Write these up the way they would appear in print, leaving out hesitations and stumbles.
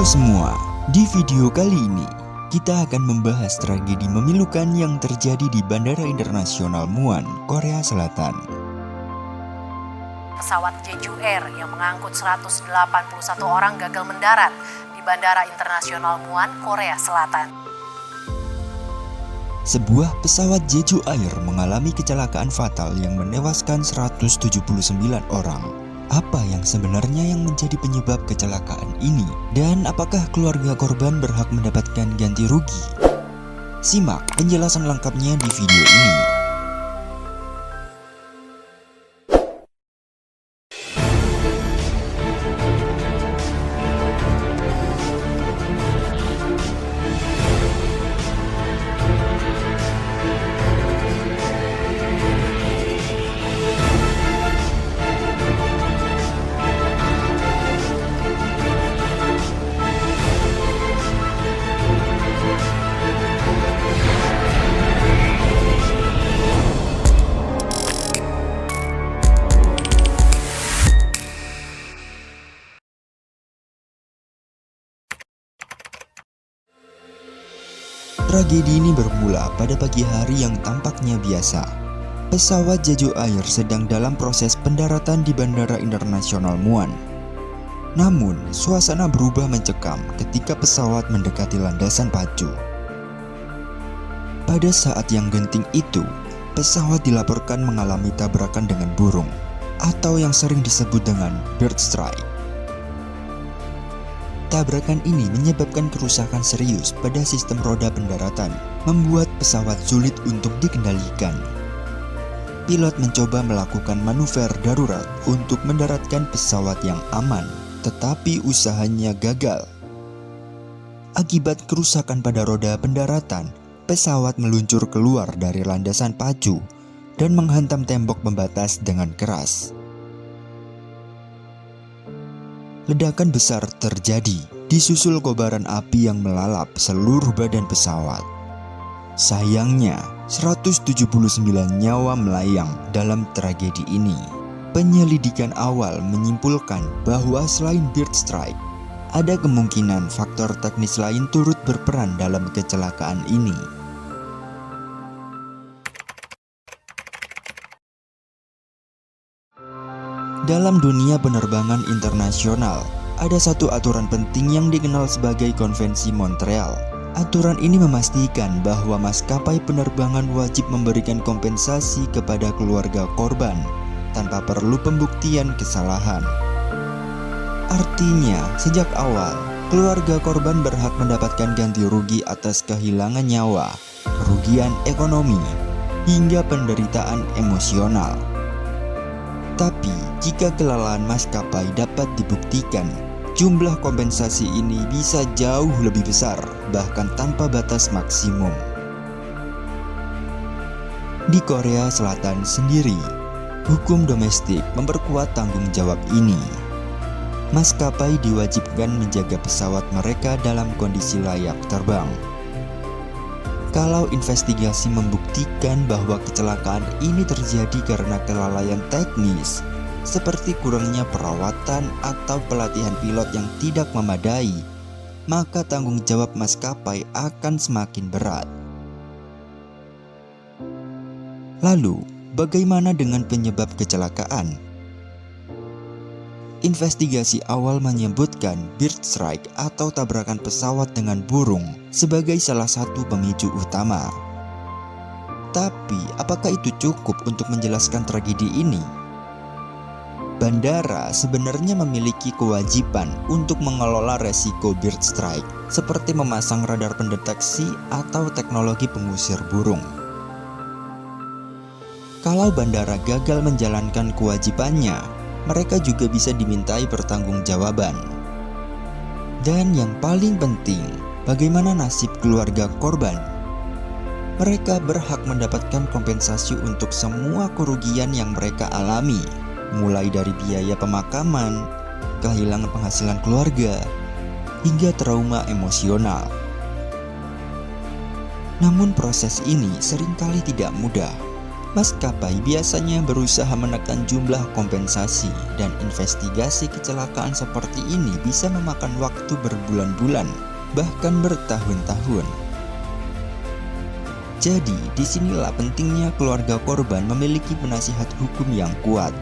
Halo semua, di video kali ini kita akan membahas tragedi memilukan yang terjadi di Bandara Internasional Muan, Korea Selatan. Pesawat Jeju Air yang mengangkut 181 orang gagal mendarat di Bandara Internasional Muan, Korea Selatan. Sebuah pesawat Jeju Air mengalami kecelakaan fatal yang menewaskan 179 orang. Apa yang sebenarnya yang menjadi penyebab kecelakaan ini? Dan apakah keluarga korban berhak mendapatkan ganti rugi? Simak penjelasan lengkapnya di video ini. Tragedi ini bermula pada pagi hari yang tampaknya biasa. Pesawat Jeju Air sedang dalam proses pendaratan di Bandara Internasional Muan. Namun, suasana berubah mencekam ketika pesawat mendekati landasan pacu. Pada saat yang genting itu, pesawat dilaporkan mengalami tabrakan dengan burung, atau yang sering disebut dengan bird strike. Tabrakan ini menyebabkan kerusakan serius pada sistem roda pendaratan, membuat pesawat sulit untuk dikendalikan. Pilot mencoba melakukan manuver darurat untuk mendaratkan pesawat yang aman, tetapi usahanya gagal. Akibat kerusakan pada roda pendaratan, pesawat meluncur keluar dari landasan pacu dan menghantam tembok pembatas dengan keras. Ledakan besar terjadi, disusul kobaran api yang melalap seluruh badan pesawat. Sayangnya, 179 nyawa melayang dalam tragedi ini. Penyelidikan awal menyimpulkan bahwa selain bird strike, ada kemungkinan faktor teknis lain turut berperan dalam kecelakaan ini. Dalam dunia penerbangan internasional, ada satu aturan penting yang dikenal sebagai Konvensi Montreal. Aturan ini memastikan bahwa maskapai penerbangan wajib memberikan kompensasi kepada keluarga korban tanpa perlu pembuktian kesalahan. Artinya, sejak awal, keluarga korban berhak mendapatkan ganti rugi atas kehilangan nyawa, kerugian ekonomi, hingga penderitaan emosional. Tapi, jika kelalaian maskapai dapat dibuktikan, jumlah kompensasi ini bisa jauh lebih besar, bahkan tanpa batas maksimum. Di Korea Selatan sendiri, hukum domestik memperkuat tanggung jawab ini. Maskapai diwajibkan menjaga pesawat mereka dalam kondisi layak terbang. Kalau investigasi membuktikan bahwa kecelakaan ini terjadi karena kelalaian teknis, seperti kurangnya perawatan atau pelatihan pilot yang tidak memadai, maka tanggung jawab maskapai akan semakin berat. Lalu, bagaimana dengan penyebab kecelakaan? Investigasi awal menyebutkan bird strike atau tabrakan pesawat dengan burung sebagai salah satu pemicu utama. Tapi, apakah itu cukup untuk menjelaskan tragedi ini? Bandara sebenarnya memiliki kewajiban untuk mengelola resiko bird strike, seperti memasang radar pendeteksi atau teknologi pengusir burung. Kalau bandara gagal menjalankan kewajibannya, mereka juga bisa dimintai pertanggungjawaban. Dan yang paling penting, bagaimana nasib keluarga korban? Mereka berhak mendapatkan kompensasi untuk semua kerugian yang mereka alami, mulai dari biaya pemakaman, kehilangan penghasilan keluarga, hingga trauma emosional. Namun proses ini seringkali tidak mudah. Maskapai biasanya berusaha menekan jumlah kompensasi, dan investigasi kecelakaan seperti ini bisa memakan waktu berbulan-bulan, bahkan bertahun-tahun. Jadi, disinilah pentingnya keluarga korban memiliki penasihat hukum yang kuat.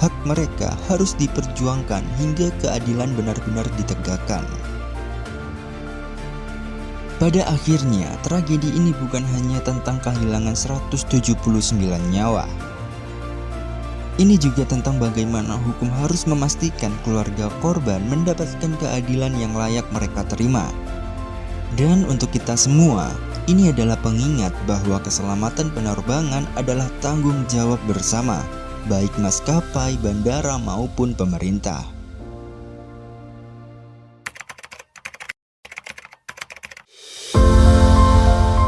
Hak mereka harus diperjuangkan hingga keadilan benar-benar ditegakkan. Pada akhirnya, tragedi ini bukan hanya tentang kehilangan 179 nyawa. Ini juga tentang bagaimana hukum harus memastikan keluarga korban mendapatkan keadilan yang layak mereka terima. Dan untuk kita semua, ini adalah pengingat bahwa keselamatan penerbangan adalah tanggung jawab bersama, baik maskapai, bandara maupun pemerintah.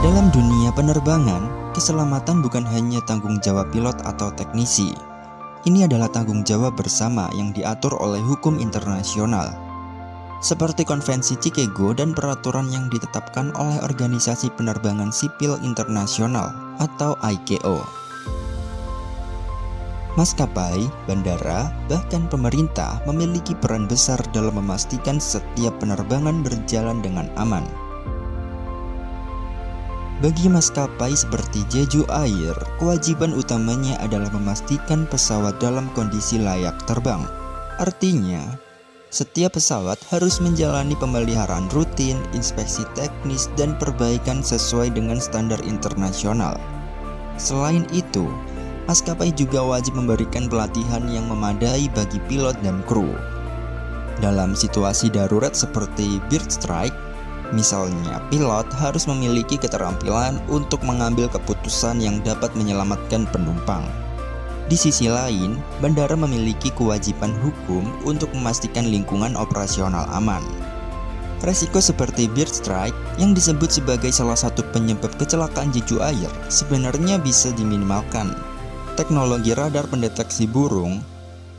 Dalam dunia penerbangan, keselamatan bukan hanya tanggung jawab pilot atau teknisi. Ini adalah tanggung jawab bersama yang diatur oleh hukum internasional, seperti Konvensi Chicago dan peraturan yang ditetapkan oleh Organisasi Penerbangan Sipil Internasional atau ICAO. Maskapai, bandara, bahkan pemerintah memiliki peran besar dalam memastikan setiap penerbangan berjalan dengan aman. Bagi maskapai seperti Jeju Air, kewajiban utamanya adalah memastikan pesawat dalam kondisi layak terbang. Artinya, setiap pesawat harus menjalani pemeliharaan rutin, inspeksi teknis, dan perbaikan sesuai dengan standar internasional. Selain itu, maskapai juga wajib memberikan pelatihan yang memadai bagi pilot dan kru. Dalam situasi darurat seperti bird strike, misalnya pilot harus memiliki keterampilan untuk mengambil keputusan yang dapat menyelamatkan penumpang. Di sisi lain, bandara memiliki kewajiban hukum untuk memastikan lingkungan operasional aman. Resiko seperti bird strike yang disebut sebagai salah satu penyebab kecelakaan Jeju Air sebenarnya bisa diminimalkan. Teknologi radar pendeteksi burung,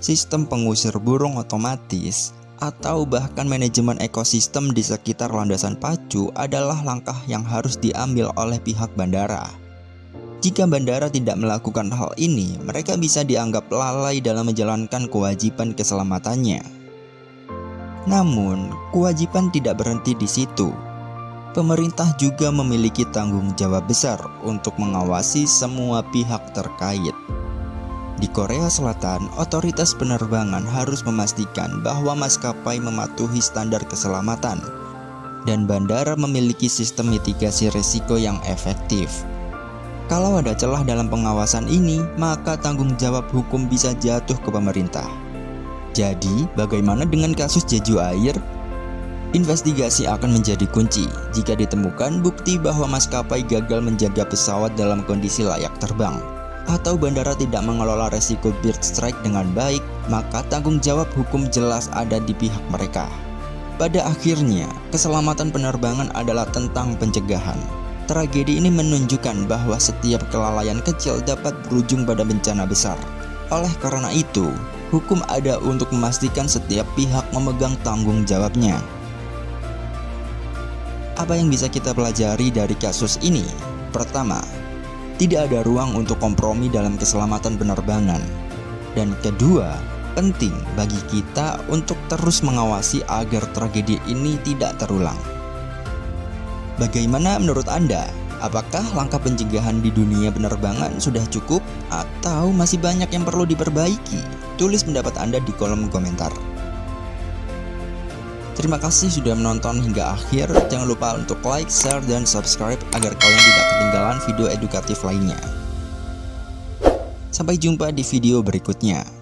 sistem pengusir burung otomatis, atau bahkan manajemen ekosistem di sekitar landasan pacu adalah langkah yang harus diambil oleh pihak bandara. Jika bandara tidak melakukan hal ini, mereka bisa dianggap lalai dalam menjalankan kewajiban keselamatannya. Namun, kewajiban tidak berhenti di situ. Pemerintah juga memiliki tanggung jawab besar untuk mengawasi semua pihak terkait. Di Korea Selatan, otoritas penerbangan harus memastikan bahwa maskapai mematuhi standar keselamatan, dan bandara memiliki sistem mitigasi risiko yang efektif. Kalau ada celah dalam pengawasan ini, maka tanggung jawab hukum bisa jatuh ke pemerintah. Jadi, bagaimana dengan kasus Jeju Air? Investigasi akan menjadi kunci. Jika ditemukan bukti bahwa maskapai gagal menjaga pesawat dalam kondisi layak terbang, atau bandara tidak mengelola resiko bird strike dengan baik, maka tanggung jawab hukum jelas ada di pihak mereka. Pada akhirnya, keselamatan penerbangan adalah tentang pencegahan. Tragedi ini menunjukkan bahwa setiap kelalaian kecil dapat berujung pada bencana besar. Oleh karena itu, hukum ada untuk memastikan setiap pihak memegang tanggung jawabnya. Apa yang bisa kita pelajari dari kasus ini? Pertama, tidak ada ruang untuk kompromi dalam keselamatan penerbangan. Dan kedua, penting bagi kita untuk terus mengawasi agar tragedi ini tidak terulang. Bagaimana menurut Anda? Apakah langkah pencegahan di dunia penerbangan sudah cukup atau masih banyak yang perlu diperbaiki? Tulis pendapat Anda di kolom komentar. Terima kasih sudah menonton hingga akhir. Jangan lupa untuk like, share, dan subscribe agar kalian tidak ketinggalan video edukatif lainnya. Sampai jumpa di video berikutnya.